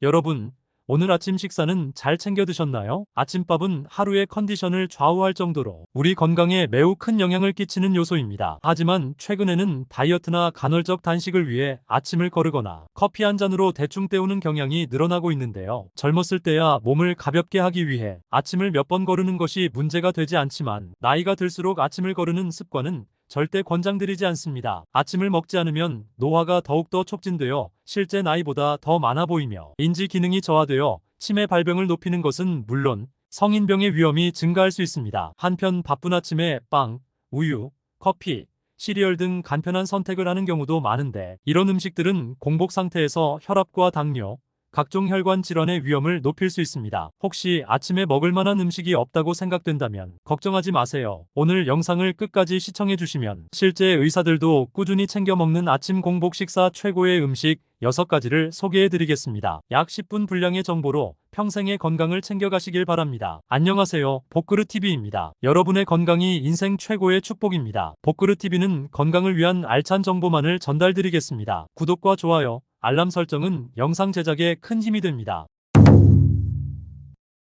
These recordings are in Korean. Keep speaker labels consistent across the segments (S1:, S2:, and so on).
S1: 여러분, 오늘 아침 식사는 잘 챙겨 드셨나요? 아침밥은 하루의 컨디션을 좌우할 정도로 우리 건강에 매우 큰 영향을 끼치는 요소입니다. 하지만 최근에는 다이어트나 간헐적 단식을 위해 아침을 거르거나 커피 한 잔으로 대충 때우는 경향이 늘어나고 있는데요. 젊었을 때야 몸을 가볍게 하기 위해 아침을 몇 번 거르는 것이 문제가 되지 않지만 나이가 들수록 아침을 거르는 습관은 절대 권장드리지 않습니다. 아침을 먹지 않으면 노화가 더욱더 촉진되어 실제 나이보다 더 많아 보이며 인지 기능이 저하되어 치매 발병을 높이는 것은 물론 성인병의 위험이 증가할 수 있습니다. 한편 바쁜 아침에 빵, 우유, 커피, 시리얼 등 간편한 선택을 하는 경우도 많은데 이런 음식들은 공복 상태에서 혈압과 당뇨, 각종 혈관 질환의 위험을 높일 수 있습니다. 혹시 아침에 먹을 만한 음식이 없다고 생각된다면 걱정하지 마세요. 오늘 영상을 끝까지 시청해 주시면 실제 의사들도 꾸준히 챙겨 먹는 아침 공복 식사 최고의 음식 6가지를 소개해 드리겠습니다. 약 10분 분량의 정보로 평생의 건강을 챙겨가시길 바랍니다. 안녕하세요. 복그릇TV입니다. 여러분의 건강이 인생 최고의 축복입니다. 복그릇TV는 건강을 위한 알찬 정보만을 전달드리겠습니다. 구독과 좋아요, 알람 설정은 영상 제작에 큰 힘이 됩니다.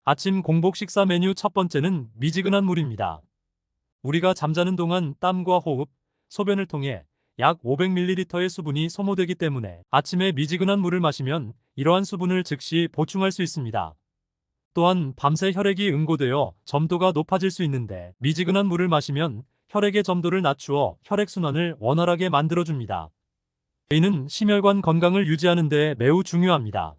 S1: 아침 공복 식사 메뉴 첫 번째는 미지근한 물입니다. 우리가 잠자는 동안 땀과 호흡, 소변을 통해 약 500ml의 수분이 소모되기 때문에 아침에 미지근한 물을 마시면 이러한 수분을 즉시 보충할 수 있습니다. 또한 밤새 혈액이 응고되어 점도가 높아질 수 있는데 미지근한 물을 마시면 혈액의 점도를 낮추어 혈액순환을 원활하게 만들어줍니다. 이는 심혈관 건강을 유지하는 데 매우 중요합니다.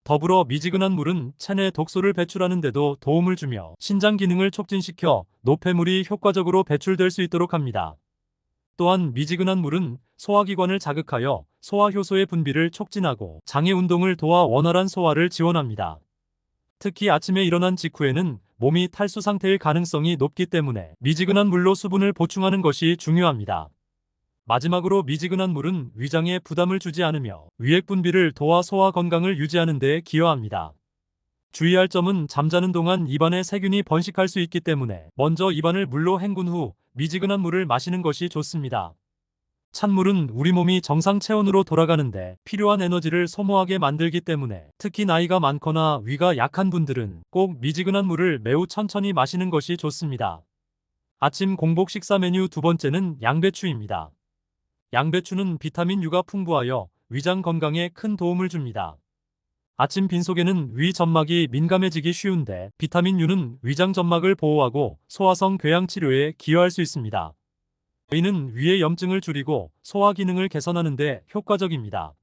S1: 더불어 미지근한 물은 체내 독소를 배출하는 데도 도움을 주며 신장 기능을 촉진시켜 노폐물이 효과적으로 배출될 수 있도록 합니다. 또한 미지근한 물은 소화기관을 자극하여 소화효소의 분비를 촉진하고 장의 운동을 도와 원활한 소화를 지원합니다. 특히 아침에 일어난 직후에는 몸이 탈수 상태일 가능성이 높기 때문에 미지근한 물로 수분을 보충하는 것이 중요합니다. 마지막으로 미지근한 물은 위장에 부담을 주지 않으며 위액 분비를 도와 소화 건강을 유지하는 데 기여합니다. 주의할 점은 잠자는 동안 입안에 세균이 번식할 수 있기 때문에 먼저 입안을 물로 헹군 후 미지근한 물을 마시는 것이 좋습니다. 찬물은 우리 몸이 정상 체온으로 돌아가는데 필요한 에너지를 소모하게 만들기 때문에 특히 나이가 많거나 위가 약한 분들은 꼭 미지근한 물을 매우 천천히 마시는 것이 좋습니다. 아침 공복 식사 메뉴 두 번째는 양배추입니다. 양배추는 비타민 U가 풍부하여 위장 건강에 큰 도움을 줍니다. 아침 빈속에는 위 점막이 민감해지기 쉬운데 비타민 U는 위장 점막을 보호하고 소화성 궤양 치료에 기여할 수 있습니다. 이는 위의 염증을 줄이고 소화 기능을 개선하는 데 효과적입니다.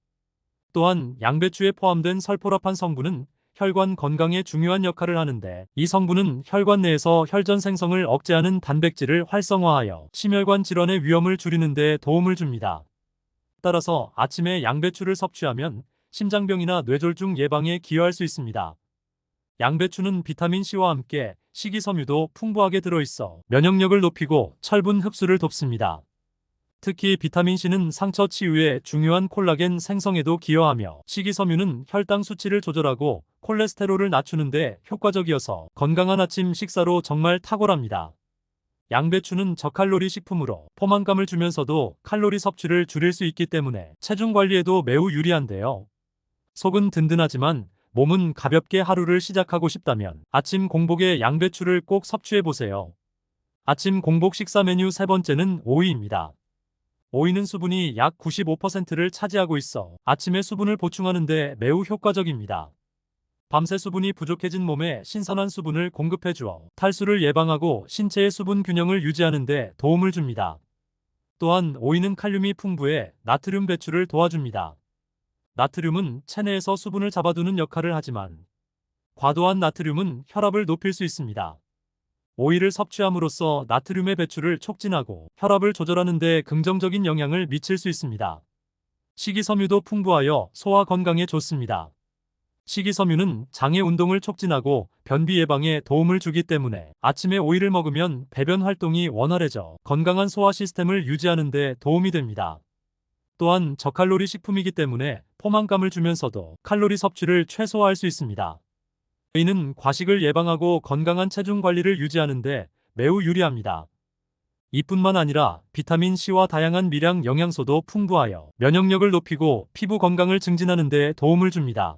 S1: 또한 양배추에 포함된 설포라판 성분은 혈관 건강에 중요한 역할을 하는데 이 성분은 혈관 내에서 혈전 생성을 억제하는 단백질을 활성화하여 심혈관 질환의 위험을 줄이는 데 도움을 줍니다. 따라서 아침에 양배추를 섭취하면 심장병이나 뇌졸중 예방에 기여할 수 있습니다. 양배추는 비타민C와 함께 식이섬유도 풍부하게 들어있어 면역력을 높이고 철분 흡수를 돕습니다. 특히 비타민C는 상처 치유에 중요한 콜라겐 생성에도 기여하며 식이섬유는 혈당 수치를 조절하고 콜레스테롤을 낮추는 데 효과적이어서 건강한 아침 식사로 정말 탁월합니다. 양배추는 저칼로리 식품으로 포만감을 주면서도 칼로리 섭취를 줄일 수 있기 때문에 체중 관리에도 매우 유리한데요. 속은 든든하지만 몸은 가볍게 하루를 시작하고 싶다면 아침 공복에 양배추를 꼭 섭취해보세요. 아침 공복 식사 메뉴 세 번째는 오이입니다. 오이는 수분이 약 95%를 차지하고 있어 아침에 수분을 보충하는 데 매우 효과적입니다. 밤새 수분이 부족해진 몸에 신선한 수분을 공급해 주어 탈수를 예방하고 신체의 수분 균형을 유지하는 데 도움을 줍니다. 또한 오이는 칼륨이 풍부해 나트륨 배출을 도와줍니다. 나트륨은 체내에서 수분을 잡아두는 역할을 하지만 과도한 나트륨은 혈압을 높일 수 있습니다. 오이를 섭취함으로써 나트륨의 배출을 촉진하고 혈압을 조절하는 데 긍정적인 영향을 미칠 수 있습니다. 식이섬유도 풍부하여 소화 건강에 좋습니다. 식이섬유는 장의 운동을 촉진하고 변비 예방에 도움을 주기 때문에 아침에 오이를 먹으면 배변 활동이 원활해져 건강한 소화 시스템을 유지하는 데 도움이 됩니다. 또한 저칼로리 식품이기 때문에 포만감을 주면서도 칼로리 섭취를 최소화할 수 있습니다. 오이는 과식을 예방하고 건강한 체중 관리를 유지하는 데 매우 유리합니다. 이뿐만 아니라 비타민C와 다양한 미량 영양소도 풍부하여 면역력을 높이고 피부 건강을 증진하는 데 도움을 줍니다.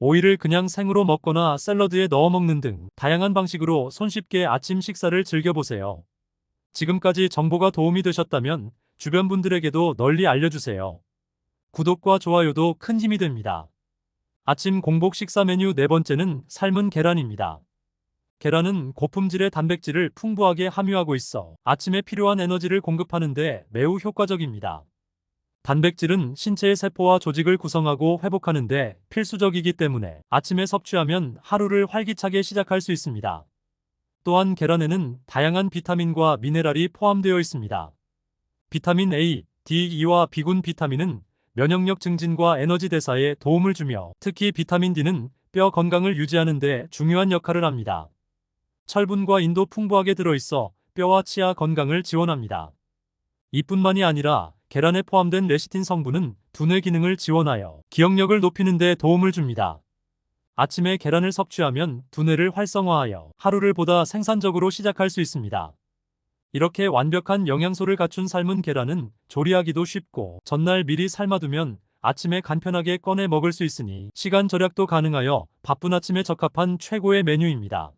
S1: 오이를 그냥 생으로 먹거나 샐러드에 넣어 먹는 등 다양한 방식으로 손쉽게 아침 식사를 즐겨보세요. 지금까지 정보가 도움이 되셨다면 주변 분들에게도 널리 알려주세요. 구독과 좋아요도 큰 힘이 됩니다. 아침 공복 식사 메뉴 네 번째는 삶은 계란입니다. 계란은 고품질의 단백질을 풍부하게 함유하고 있어 아침에 필요한 에너지를 공급하는 데 매우 효과적입니다. 단백질은 신체의 세포와 조직을 구성하고 회복하는 데 필수적이기 때문에 아침에 섭취하면 하루를 활기차게 시작할 수 있습니다. 또한 계란에는 다양한 비타민과 미네랄이 포함되어 있습니다. 비타민 A, D, E와 B군 비타민은 면역력 증진과 에너지 대사에 도움을 주며 특히 비타민 D는 뼈 건강을 유지하는 데 중요한 역할을 합니다. 철분과 인도 풍부하게 들어있어 뼈와 치아 건강을 지원합니다. 이뿐만이 아니라 계란에 포함된 레시틴 성분은 두뇌 기능을 지원하여 기억력을 높이는 데 도움을 줍니다. 아침에 계란을 섭취하면 두뇌를 활성화하여 하루를 보다 생산적으로 시작할 수 있습니다. 이렇게 완벽한 영양소를 갖춘 삶은 계란은 조리하기도 쉽고 전날 미리 삶아두면 아침에 간편하게 꺼내 먹을 수 있으니 시간 절약도 가능하여 바쁜 아침에 적합한 최고의 메뉴입니다.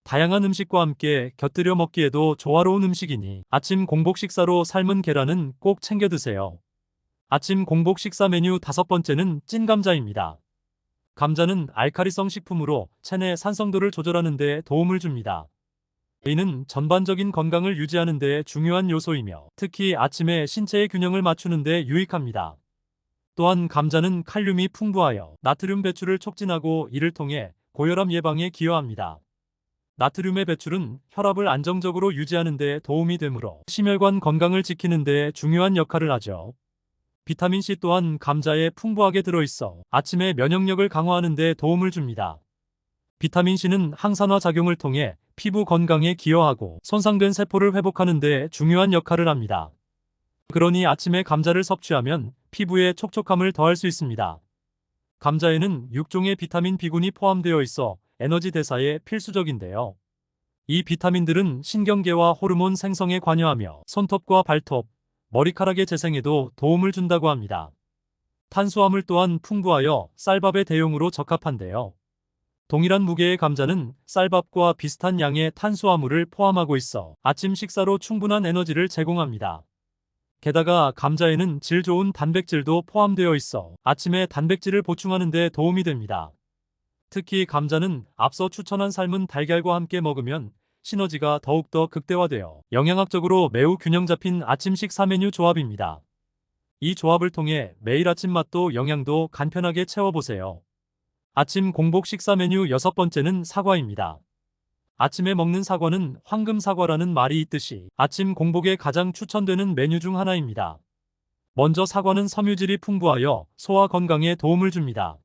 S1: 다양한 음식과 함께 곁들여 먹기에도 조화로운 음식이니 아침 공복 식사로 삶은 계란은 꼭 챙겨 드세요. 아침 공복 식사 메뉴 다섯 번째는 찐 감자입니다. 감자는 알카리성 식품으로 체내 산성도를 조절하는 데 도움을 줍니다. 이는 전반적인 건강을 유지하는 데 중요한 요소이며 특히 아침에 신체의 균형을 맞추는 데 유익합니다. 또한 감자는 칼륨이 풍부하여 나트륨 배출을 촉진하고 이를 통해 고혈압 예방에 기여합니다. 나트륨의 배출은 혈압을 안정적으로 유지하는 데 도움이 되므로 심혈관 건강을 지키는 데 중요한 역할을 하죠. 비타민C 또한 감자에 풍부하게 들어있어 아침에 면역력을 강화하는 데 도움을 줍니다. 비타민C는 항산화 작용을 통해 피부 건강에 기여하고 손상된 세포를 회복하는 데 중요한 역할을 합니다. 그러니 아침에 감자를 섭취하면 피부에 촉촉함을 더할 수 있습니다. 감자에는 6종의 비타민 B군이 포함되어 있어 에너지 대사에 필수적인데요. 이 비타민들은 신경계와 호르몬 생성에 관여하며 손톱과 발톱, 머리카락의 재생에도 도움을 준다고 합니다. 탄수화물 또한 풍부하여 쌀밥의 대용으로 적합한데요. 동일한 무게의 감자는 쌀밥과 비슷한 양의 탄수화물을 포함하고 있어 아침 식사로 충분한 에너지를 제공합니다. 게다가 감자에는 질 좋은 단백질도 포함되어 있어 아침에 단백질을 보충하는 데 도움이 됩니다. 특히 감자는 앞서 추천한 삶은 달걀과 함께 먹으면 시너지가 더욱더 극대화되어 영양학적으로 매우 균형 잡힌 아침 식사 메뉴 조합입니다. 이 조합을 통해 매일 아침 맛도 영양도 간편하게 채워보세요. 아침 공복 식사 메뉴 여섯 번째는 사과입니다. 아침에 먹는 사과는 황금 사과라는 말이 있듯이 아침 공복에 가장 추천되는 메뉴 중 하나입니다. 먼저 사과는 섬유질이 풍부하여 소화 건강에 도움을 줍니다.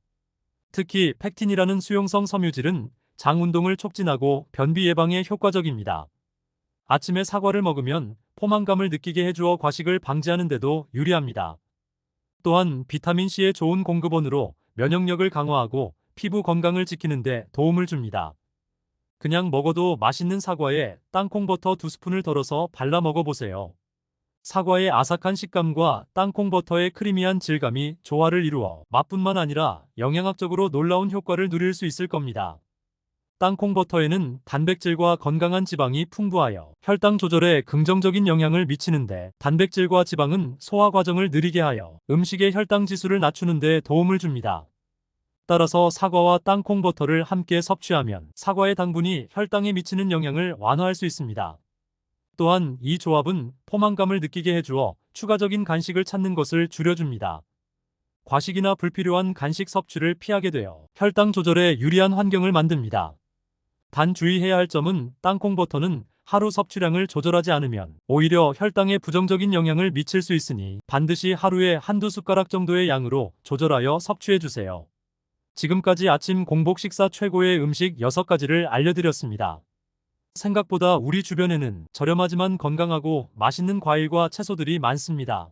S1: 특히 팩틴이라는 수용성 섬유질은 장 운동을 촉진하고 변비 예방에 효과적입니다. 아침에 사과를 먹으면 포만감을 느끼게 해주어 과식을 방지하는 데도 유리합니다. 또한 비타민C의 좋은 공급원으로 면역력을 강화하고 피부 건강을 지키는 데 도움을 줍니다. 그냥 먹어도 맛있는 사과에 땅콩버터 2스푼을 덜어서 발라 먹어보세요. 사과의 아삭한 식감과 땅콩버터의 크리미한 질감이 조화를 이루어 맛뿐만 아니라 영양학적으로 놀라운 효과를 누릴 수 있을 겁니다. 땅콩버터에는 단백질과 건강한 지방이 풍부하여 혈당 조절에 긍정적인 영향을 미치는데 단백질과 지방은 소화 과정을 느리게 하여 음식의 혈당 지수를 낮추는 데 도움을 줍니다. 따라서 사과와 땅콩버터를 함께 섭취하면 사과의 당분이 혈당에 미치는 영향을 완화할 수 있습니다. 또한 이 조합은 포만감을 느끼게 해주어 추가적인 간식을 찾는 것을 줄여줍니다. 과식이나 불필요한 간식 섭취를 피하게 되어 혈당 조절에 유리한 환경을 만듭니다. 단 주의해야 할 점은 땅콩버터는 하루 섭취량을 조절하지 않으면 오히려 혈당에 부정적인 영향을 미칠 수 있으니 반드시 하루에 한두 숟가락 정도의 양으로 조절하여 섭취해주세요. 지금까지 아침 공복 식사 최고의 음식 6가지를 알려드렸습니다. 생각보다 우리 주변에는 저렴하지만 건강하고 맛있는 과일과 채소들이 많습니다.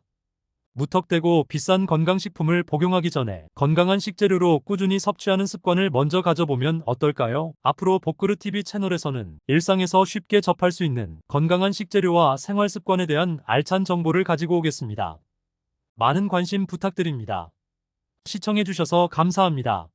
S1: 무턱대고 비싼 건강식품을 복용하기 전에 건강한 식재료로 꾸준히 섭취하는 습관을 먼저 가져보면 어떨까요? 앞으로 복그릇TV 채널에서는 일상에서 쉽게 접할 수 있는 건강한 식재료와 생활습관에 대한 알찬 정보를 가지고 오겠습니다. 많은 관심 부탁드립니다. 시청해주셔서 감사합니다.